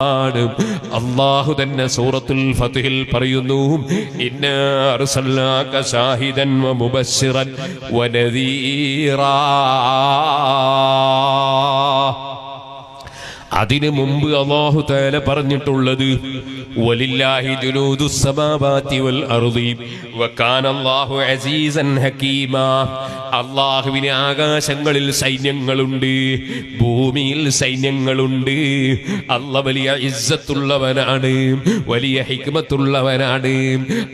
അല്ലാഹു തന്നെ സൂറത്തുൽ ഫത്ഹിൽ പറയുന്നു, ഇന്നാ അർസൽനാക ശാഹിദൻ വമുബശ്ശിറൻ വനദീറാ. അതിനു മുമ്പ് അല്ലാഹു തആല പറഞ്ഞിട്ടുള്ളത് വലില്ലാഹി ജുനൂദുസ് സമാവാതി വൽ അർളി വകാന അല്ലാഹു അസീസൻ ഹകീമാ. അല്ലാഹുവിന് ആകാശങ്ങളിൽ സൈന്യങ്ങളുണ്ട്, ഭൂമിയിൽ സൈന്യങ്ങളുണ്ട്. അല്ലാഹു വലിയ ഇസ്സത്തുള്ളവനാണ്, വലിയ ഹിക്മത്തുള്ളവനാണ്.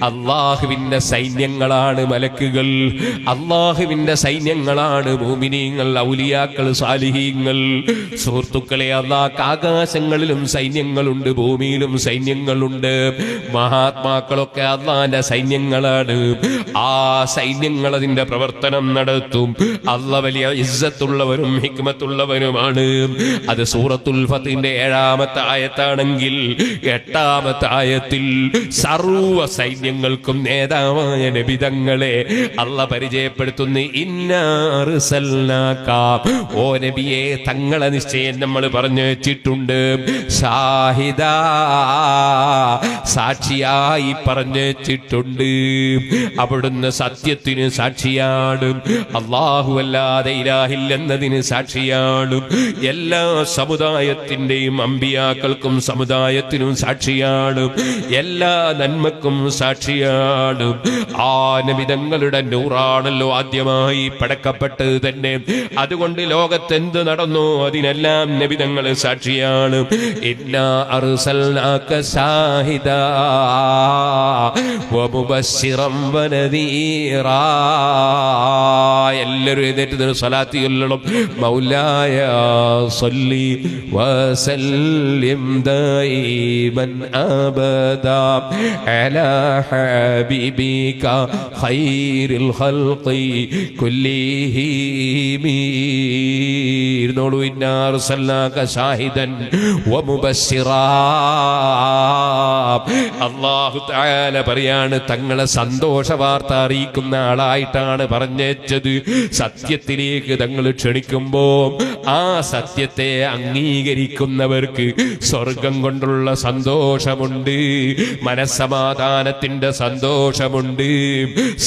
അല്ലാഹുവിന്റെ സൈന്യങ്ങളാണ് മലക്കുകൾ, അല്ലാഹുവിന്റെ സൈന്യങ്ങളാണ് മുഅ്മിനീങ്ങൾ, ഔലിയാക്കൾ, സാലിഹീങ്ങൾ. സുഹൃത്തുക്കളെ, അല്ലാഹ് ആകാശങ്ങളിലും സൈന്യങ്ങളുണ്ട്, ഭൂമിയിലും സൈന്യങ്ങളുണ്ട്. മഹാത്മാക്കളൊക്കെ അല്ലാഹുവിന്റെ സൈന്യങ്ങളാണ്. ആ സൈന്യങ്ങൾ അതിന്റെ പ്രവർത്തനം നടത്തും. അല്ലാഹ് വലിയ ഇസ്സത്തുള്ളവരും ഹിക്മത്തുള്ളവരുമാണ്. അത് സൂറത്തുൽ ഫത്ഹിന്റെ 7-ാമത്തെ ആയത്താണെങ്കിൽ 8-ാമത്തെ ആയത്തിൽ സർവ്വ സൈന്യങ്ങൾക്കും നേതാവായ നബി തങ്ങളെ അല്ലാഹ് പരിചയപ്പെടുത്തുന്നു. ഇന്നാ അർസൽനാക, ഓ നബിയെ തങ്ങളെ നിശ്ചയം നമ്മൾ പറഞ്ഞു വെച്ചിട്ടുണ്ട്. ഷാഹിദാ, സാക്ഷിയായി പറഞ്ഞു വെച്ചിട്ടുണ്ട്. അവിടുന്ന് സത്യത്തിന് സാക്ഷിയാണ്, അല്ലാഹു അല്ലാതെ ഇലാഹില്ലെന്നതിന് സാക്ഷിയാണ്. എല്ലാ സമുദായത്തിന്റെയും അമ്പിയാക്കൾക്കും സമുദായത്തിനും സാക്ഷിയാണ്, എല്ലാ നന്മക്കും സാക്ഷിയാണ്. ആ നബിതങ്ങളുടെ നൂറാണല്ലോ ആദ്യമായി പടക്കപ്പെട്ടത് തന്നെ. അതുകൊണ്ട് ലോകത്തെന്ത് നടന്നോ അതിനെല്ലാം നബിതങ്ങൾ സാക്ഷിയാണ്. ഇന്നാ അർസൽനാക ശാഹിദാ വമുബശ്ശിറൻ വനദീറാ. എല്ലാവരും എഴുന്നേറ്റ് സ്വലാത്ത് ചൊല്ലണം. മൗലായ സല്ലി വസല്ലിം ദൈമൻ അബദാ അലാ ഹബീബിക ഖൈറിൽ ഖൽഖി കുല്ലിഹിം. ഇരുന്നോളൂ. ഇന്നാ അർസൽനാക ശാഹിദൻ വമുബശ്ശിറാ. അല്ലാഹു തആല പറയാണ്, തങ്ങളെ സന്തോഷ വാർത്ത അറിയിക്കുന്ന ആളായിട്ടാണ് പറഞ്ഞത്. സത്യത്തിലേക്ക് തങ്ങൾ ക്ഷണിക്കുമ്പോ ആ സത്യത്തെ അംഗീകരിക്കുന്നവർക്ക് സ്വർഗം കൊണ്ടുള്ള സന്തോഷമുണ്ട്, മനസ്സമാധാനത്തിന്റെ സന്തോഷമുണ്ട്,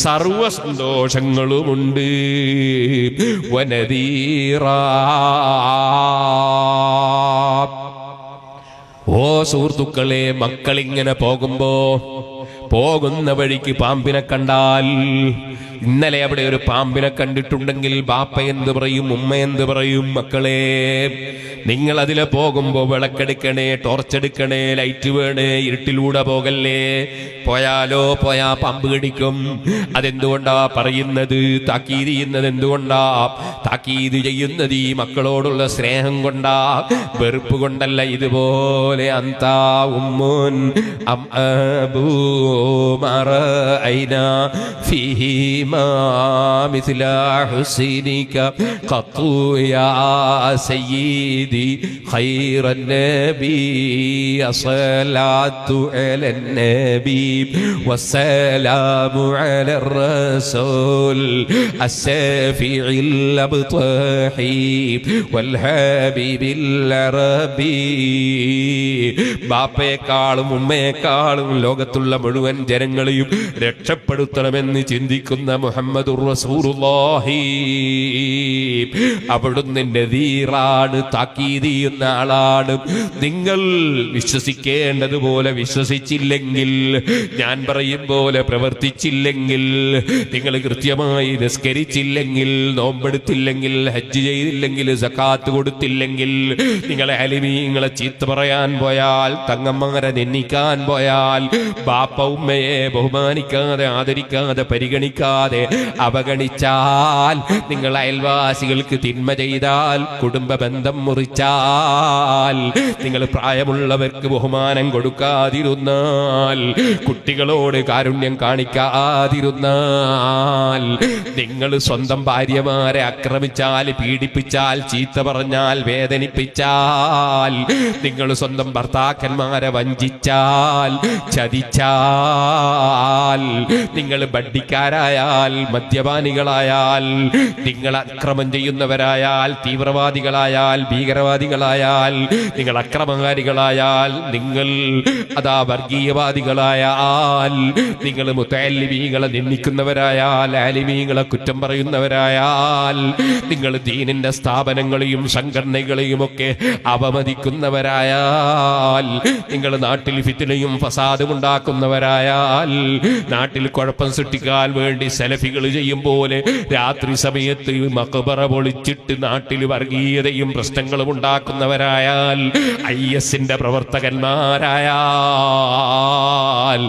സർവ സന്തോഷങ്ങളുമുണ്ട്. വനദീറാ. ഓ സുഹൃത്തുക്കളെ, മക്കളിങ്ങനെ പോകുന്ന വഴിക്ക് പാമ്പിനെ കണ്ടാൽ, ഇന്നലെ അവിടെ ഒരു പാമ്പിനെ കണ്ടിട്ടുണ്ടെങ്കിൽ ബാപ്പ എന്ത് പറയും, ഉമ്മ എന്ത് പറയും? മക്കളെ, നിങ്ങൾ അതിലെ പോകുമ്പോ വിളക്കെടുക്കണേ, ടോർച്ചെടുക്കണേ, ലൈറ്റ് വേണേ, ഇരുട്ടിലൂടെ പോകല്ലേ. പോയാ പാമ്പ് കടിക്കും. അതെന്തുകൊണ്ടാ പറയുന്നത്? താക്കീത് ചെയ്യുന്നത് എന്തുകൊണ്ടാ? താക്കീത് ചെയ്യുന്നത് ഈ മക്കളോടുള്ള സ്നേഹം കൊണ്ടാ, വെറുപ്പ് കൊണ്ടല്ല. ഇതുപോലെ അന്താ ഉമ്മുൻ അം അബൂ മറഅയ്നാ ഫീഹിമാ മിസ്ല ഹുസ്നിക ഖത്തു യാ സയ്യിദി ഖൈറൻ നബി അസ്സലാത്തു അലൻ നബി വസ്സലാമു അലർ റസൂൽ അസ്സഫീഇൽ അബ്തഹി വൽ ഹബീബിൽ അറബി. ബാപ്പയെക്കാളും ഉമ്മയെക്കാളും ലോകത്തുള്ള മുഴുവൻ ജനങ്ങളെയും രക്ഷപ്പെടുത്തണമെന്ന് ചിന്തിക്കുന്ന മുഹമ്മദുർ റസൂലുള്ളാഹി. അവിടുന്ന് നദീറാണ്, താക്കീത് ചെയ്യുന്ന ആളാണ്. നിങ്ങൾ വിശ്വസിക്കേണ്ടതുപോലെ വിശ്വസിച്ചില്ലെങ്കിൽ, ഞാൻ പറയും പോലെ പ്രവർത്തിച്ചില്ലെങ്കിൽ, നിങ്ങൾ കൃത്യമായി നിസ്കരിച്ചില്ലെങ്കിൽ, നോമ്പെടുത്തില്ലെങ്കിൽ, ഹജ്ജ് ചെയ്തില്ലെങ്കിൽ, സകാത്ത് കൊടുത്തില്ലെങ്കിൽ, നിങ്ങളെ അലിമീങ്ങളെ ചീത്ത പറയാൻ പോയാൽ, തങ്ങന്മാരെ നിന്ദിക്കാൻ പോയാൽ, ബാപ്പ ഉമ്മയെ ബഹുമാനിക്കാതെ, ആദരിക്കാതെ, പരിഗണിക്കാതെ അവഗണിച്ചാൽ, നിങ്ങൾ അയൽവാസികൾക്ക് തിന്മ ചെയ്താൽ, കുടുംബ ബന്ധം മുറിച്ചാൽ, നിങ്ങൾ പ്രായമുള്ളവർക്ക് ബഹുമാനം കൊടുക്കാതിരുന്നാൽ, കുട്ടികളോട് കാരുണ്യം കാണിക്കാതിരുന്നാൽ, നിങ്ങൾ സ്വന്തം ഭാര്യമാരെ ആക്രമിച്ചാൽ, പീഡിപ്പിച്ചാൽ, ചീത്ത പറഞ്ഞാൽ, വേദനിപ്പിച്ചാൽ, നിങ്ങൾ സ്വന്തം ഭർത്താക്കന്മാരെ വഞ്ചിച്ചാൽ, ചതിച്ചാൽ, നിങ്ങൾ ബഡ്ഡിക്കാരായാൽ, മദ്യപാനികളായാൽ, നിങ്ങൾ അക്രമം ചെയ്യുന്നവരായാൽ, തീവ്രവാദികളായാൽ, ഭീകരവാദികളായാൽ, നിങ്ങൾ അക്രമകാരികളായാൽ, നിങ്ങൾ അതാ വർഗീയവാദികളായാൽ, നിങ്ങൾ മുത്തഅല്ലിമീങ്ങളെ നിന്ദിക്കുന്നവരായാൽ, ആലിമീങ്ങളെ കുറ്റം പറയുന്നവരായാൽ, നിങ്ങൾ ദീനിന്റെ സ്ഥാപനങ്ങളെയും സംഘടനകളെയും ഒക്കെ അവമതിക്കുന്നവരായാൽ, നിങ്ങൾ നാട്ടിൽ ഫിത്നയും ഫസാദും ഉണ്ടാക്കുന്നവരായാൽ, നാട്ടിൽ കുഴപ്പം സൃഷ്ടിക്കാൻ വേണ്ടി സലഫികൾ ചെയ്യും പോലെ രാത്രി സമയത്ത് മഖബറ പൊളിച്ചിട്ട് നാട്ടിൽ വർഗീയതയും പ്രശ്നങ്ങളും ഉണ്ടാക്കുന്നവരായാൽ, IS-ന്റെ പ്രവർത്തകന്മാരായാൽ,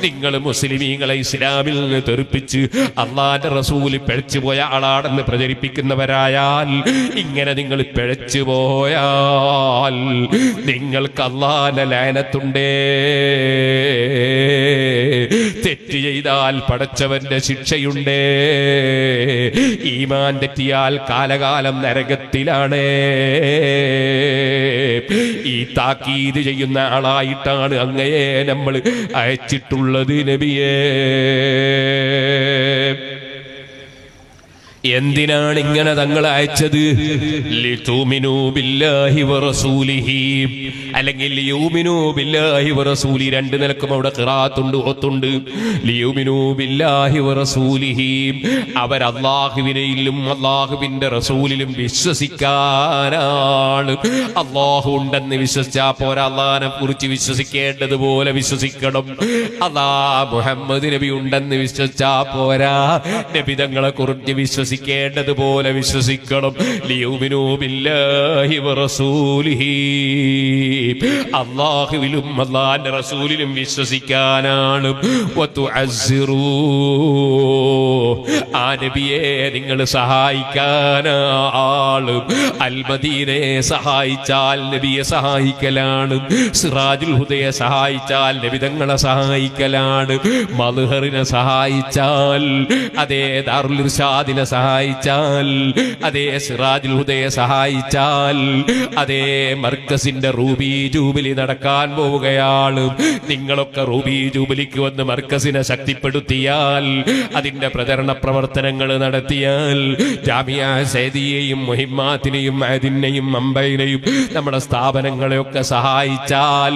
നിങ്ങൾ മുസ്ലിമീങ്ങളെ ഇസ്ലാമിൽ നിന്ന് തെറിപ്പിച്ച് അള്ളാന്റെ റസൂൽ പിഴച്ചുപോയ ആളാണെന്ന് പ്രചരിപ്പിക്കുന്നവരായാൽ, ഇങ്ങനെ നിങ്ങൾ പിഴച്ചുപോയാൽ നിങ്ങൾക്ക് അള്ളാന്റെ ലഅനത്തുണ്ടേ. തെറ്റ് ചെയ്താൽ പടച്ചവന്റെ ശിക്ഷയുണ്ടേ. ഈമാൻ തെറ്റിയാൽ കാലകാലം നരകത്തിലാണ്. ഈ താക്കീത് ചെയ്യുന്ന ആളായിട്ടാണ് അങ്ങയെ നമ്മൾ അയച്ചിട്ടുള്ളത് നബിയേ. എന്തിനാണ് ഇങ്ങനെ തങ്ങൾ അയച്ചത്? ലിതുമിനു ബില്ലാഹി വറസൂലിഹി, അല്ലെങ്കിൽ ലിയുമിനു ബില്ലാഹി വറസൂലി. രണ്ട് നിലക്കും അവിടെ ഖിറാഅത്തുണ്ട്, ഓത്തുണ്ട്. ലിയുമിനു ബില്ലാഹി വറസൂലിഹി, അവർ അല്ലാഹുവിനെയും അല്ലാഹുവിന്റെ റസൂലിലും വിശ്വസിക്കാനാണ്. അല്ലാഹു ഉണ്ടെന്ന് വിശ്വസിച്ചാ പോരാ, അല്ലാഹനെ കുറിച്ച് വിശ്വസിക്കേണ്ടതുപോലെ വിശ്വസിക്കണം. മുഹമ്മദ് നബി ഉണ്ടെന്ന് വിശ്വസിച്ചാ പോരാ, നബി തങ്ങളെ കുറിച്ച് വിശ്വസിക്കേണ്ടതുപോലെ വിശ്വസിക്കണം. ലിയുമിനു ബില്ലാഹി വറസൂലിഹി, അല്ലാഹുവിലും അല്ലാഹുവിന്റെ റസൂലിലും വിശ്വസിക്കാനാണ്. വതുഅസ്സിറൂ, ആ നബിയെ നിങ്ങൾ സഹായിക്കാനാണ്. അൽ മദീനയെ സഹായിച്ചാൽ നബിയെ സഹായിക്കലാണ്. സിറാജുൽ ഹുദയെ സഹായിച്ചാൽ നബി തങ്ങളെ സഹായിക്കലാണ്. മദ്ഹറിനെ സഹായിച്ചാൽ, അതേ ദാറുൽ ഇർശാദിനെ സഹായിച്ചാൽ, അതേ സിറാജുൽ ഹുദയെ സഹായിച്ചാൽ, അതേ മർക്കസിന്റെ റൂബി ജൂബിലി നടക്കാൻ പോവുകയാണ്. നിങ്ങളൊക്കെ റൂബി ജൂബിലിക്ക് വന്ന് മർക്കസിനെ ശക്തിപ്പെടുത്തിയാൽ, അതിന്റെ പ്രചരണ പ്രവർത്തനങ്ങൾ നടത്തിയാൽ, ജാമിയ സൈദിയെയും മുഹിമ്മാത്തിനെയും മഅദിനെയും അമ്പയിനെയും നമ്മുടെ സ്ഥാപനങ്ങളെയൊക്കെ സഹായിച്ചാൽ,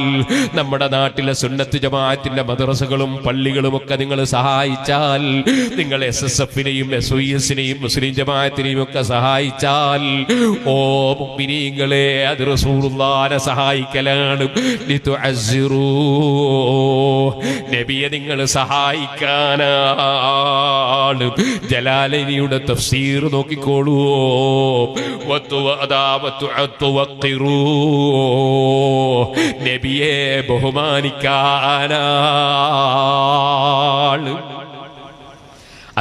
നമ്മുടെ നാട്ടിലെ സുന്നത്ത് ജമാഅത്തിന്റെ മദ്രസകളും പള്ളികളും ഒക്കെ നിങ്ങൾ സഹായിച്ചാൽ, നിങ്ങൾ SSF-നെയും SOES-നെയും മുസ്ലിം ജമാഅത്തിനെയും ഒക്കെ സഹായിച്ചാൽ, ഓ മുഅ്മിനീങ്ങളെ, അത് റസൂലുള്ളാഹിനെ സഹായിക്കലാണ്. ലിതുഅസ്സിറൂ, നബിയെ നിങ്ങൾ സഹായിക്കാനാണ്. ജലാലനിയുടെ തഫ്സീർ നോക്കിക്കോളൂ. വതുവഖിറൂ, നബിയെ ബഹുമാനിക്കാനാണ്.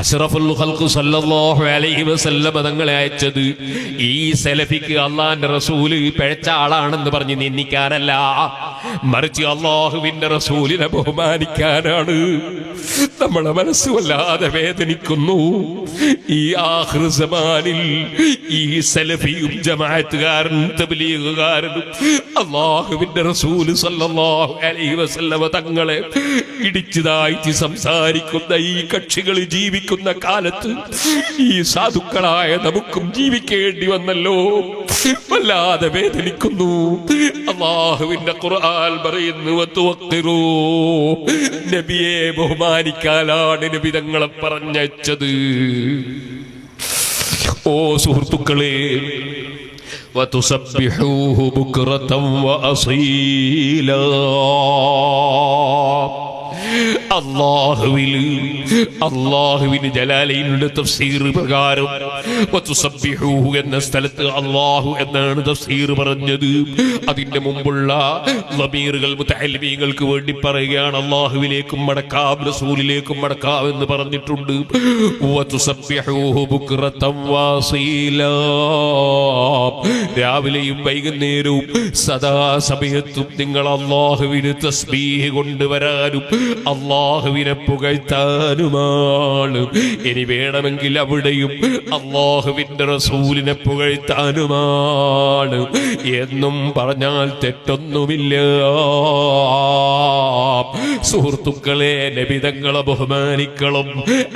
അഷ്റഫുൽ ഖൽഖ് സല്ലല്ലാഹു അലൈഹി വസല്ലം തങ്ങളെ അയച്ചത് ഈ സലഫിക്ക് അള്ളാന്റെ റസൂല് പിഴച്ച ആളാണെന്ന് പറഞ്ഞ് നിന്ദിക്കാനല്ല, മറിച്ച് അള്ളാഹുവിന്റെ റസൂലിനെ ബഹുമാനിക്കാനാണ്. നമ്മളെ മനസ്സ് വല്ലാതെ വേദനിക്കുന്നു. ഈ ആഖിർ സമാനിൽ ഈ സലഫിയും ജമാഅത്തുകാരനും തബ്ലീഗുകാരനും അള്ളാഹുവിന്റെ റസൂല് സല്ലല്ലാഹു അലൈഹി വസല്ലം തങ്ങളെ ഇടിച്ചതായിട്ട് സംസാരിക്കുന്ന ഈ കക്ഷികൾ ജീവിക്കുന്ന കാലത്ത് ഈ സാധുക്കളായ നമുക്കും ജീവിക്കേണ്ടി വന്നല്ലോ. വല്ലാതെ വേദനിക്കുന്നു. അല്ലാഹുവിന്റെ ഖുർആൻ പറയുന്നു, വതുവഖിറൂ, നബിയെ ബഹുമാനിക്കാനാണ് നബി തങ്ങളെ പറഞ്ഞയച്ചത്. ഓ സുഹൃത്തുക്കളെ, വതുസബ്ബിഹൂഹു ബുക്റതൻ വഅസീലാ, അല്ലാഹുവിന് ജലാലയിലുള്ള തഫ്സീർ പ്രകാരം വതുസബ്ബിഹൂഹു എന്ന സ്ഥലത്ത് അല്ലാഹു എന്നാണ് തഫ്സീർ പറഞ്ഞത്. അതിന്റെ മുമ്പുള്ള ളമീറുകൾ മുതഅല്ലിമീങ്ങൾക്ക് വേണ്ടി പറയുകയാണ്. അല്ലാഹുവിലേക്കും മടക്കാം, റസൂലിലേക്കും മടക്കാം എന്ന് പറഞ്ഞിട്ടുണ്ട്. വതുസബ്ബിഹൂഹു ബുക്റതൻ വഅസീലാ, രാവിലെയും വൈകുന്നേരവും സദാസമയത്തും നിങ്ങൾ അല്ലാഹുവിന് തസ്ബീഹ് കൊണ്ടുവരാനും അല്ലാഹുവിനെ പുകഴ്ത്താനും പുകഴ്ത്താനുമാണ്. ഇനി വേണമെങ്കിൽ അവിടെയും അല്ലാഹുവിന്റെ റസൂലിനെ പുകഴ്ത്താനുമാണ് എന്നും പറഞ്ഞാൽ തെറ്റൊന്നുമില്ല. സുഹൃത്തുക്കളെ, നബിതങ്ങളെ ബഹുമാനിക്കണം.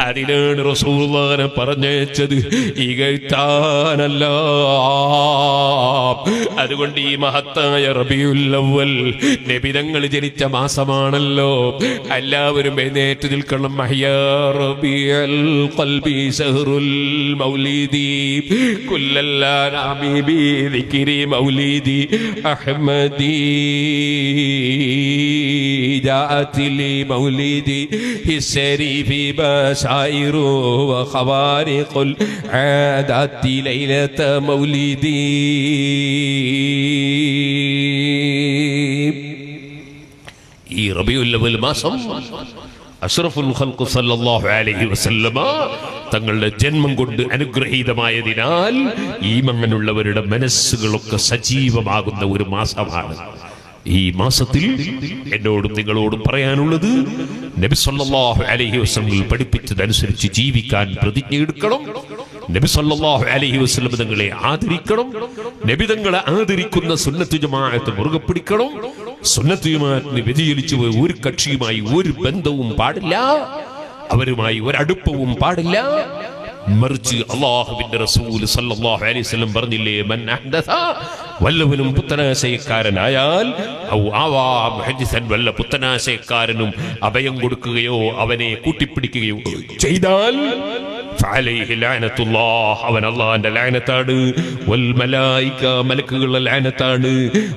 അതിനാണ് റസൂലുള്ളാഹിനെ പറഞ്ഞയച്ചത്, ഇകഴ്ത്താനല്ല. അതുകൊണ്ട് ഈ മഹത്തായ റബീഉൽ അവ്വൽ നബിതങ്ങൾ ജനിച്ച മാസമാണല്ലോ. എല്ലാവരും എഴുന്നേറ്റ് നിൽക്കണം. മഹ്യാ റബീഉൽ ഖൽബി സഹറുൽ മൗലിദി കുല്ലല്ലാനാമി ബി ദിക്രി മൗലിദി അഹ്മദി ജാഅത് ലി മൗലിദി ഹിസ്സരിഫി ബശായിറു വഖവാരിഖുൽ ആദാതി ലൈലത മൗലിദി. ഈ റബീഉൽ അവ്വൽ മാസം അഷ്റഫുൽ ഖൽഖ് സല്ലല്ലാഹു അലൈഹി വസല്ലമ തങ്ങളുടെ ജന്മം കൊണ്ട് അനുഗ്രഹീതമായതിനാൽ ഈമാനുള്ളവരുടെ മനസ്സുകളൊക്കെ സജീവമാകുന്ന ഒരു മാസമാണ്. ഈ മാസത്തിൽ എന്നോടും നിങ്ങളോടും പറയാനുള്ളത്, നബി സല്ലല്ലാഹു അലൈഹി വസല്ലം പഠിപ്പിച്ചതനുസരിച്ച് ജീവിക്കാൻ പ്രതിജ്ഞയെടുക്കണം. നബി സല്ലല്ലാഹു അലൈഹി വസല്ലം തങ്ങളെ ആദരിക്കണം. നബി തങ്ങളെ ആദരിക്കുന്ന സുന്നത്ത് ജമാഅത്ത് മുറുകെ പിടിക്കണം. സുന്നത്ത് ജമാഅത്തിന് വ്യതിചലിച്ചു പോയ ഒരു കക്ഷിയുമായി ഒരു ബന്ധവും പാടില്ല, അവരുമായി ഒരടുപ്പവും പാടില്ല. മറിച്ച് അല്ലാഹുവിന്റെ റസൂൽ സല്ലല്ലാഹു അലൈഹി വസല്ലം പറഞ്ഞില്ലേ, മൻ അഹ്ദസ, വല്ലവനും പുത്തനാശയക്കാരനായാൽ, ഔ ആവാ മുഹദ്ദിസൻ, വല്ല പുത്തനാശയക്കാരനും അഭയം കൊടുക്കുകയോ അവനെ കൂട്ടിപ്പിടിക്കുകയോ ചെയ്താൽ ഫഅലൈഹി ലഅനത്തുല്ലാഹ്, അവൻ അല്ലാഹുവിന്റെ ലഅനത്താണ്. വൽ മലായിക, മലക്കുകളുടെ ലഅനത്താണ്.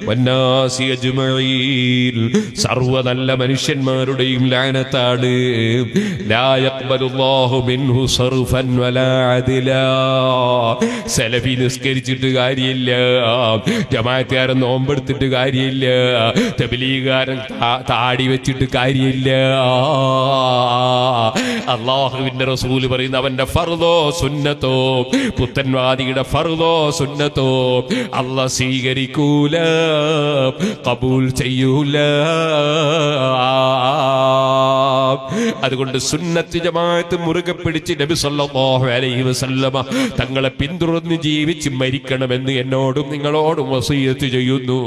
വന്നാസി അജ്മഈൻ, സർവ്വ നല്ല മനുഷ്യന്മാരുടെയും ലഅനത്താണ്. ലാ യഖ്ബലുല്ലാഹു മിൻഹു സർഫൻ വലാ അദ്ലാ. സലഫി നിസ്കരിച്ചിട്ട് കാര്യമില്ല, ജമാഅത്തുകാരൻ നോമ്പെടുത്തിട്ട് കാര്യമില്ല, തബ്ലീഗുകാരൻ താടി വെച്ചിട്ട് കാര്യമില്ല. അല്ലാഹുവിന്റെ റസൂൽ പറയുന്ന അവന്റെ ഫർദോ സുന്നത്തോ, പുത്തൻവാദിയുടെ ഫർദോ സുന്നത്തോ അല്ലാഹ് സ്വീകരിക്കൂല, ഖബൂൽ ചെയ്യൂല. അതുകൊണ്ട് സുന്നത്ത് ജമാഅത്ത് മുറുകെ പിടിച്ച് നബി സല്ലല്ലാഹു അലൈഹി വസല്ലമ തങ്ങളെ പിന്തുടർന്ന് ജീവിച്ച് മരിക്കണമെന്ന് എന്നോടും നിങ്ങളോടും വസിയത്ത് ചെയ്യുന്നു.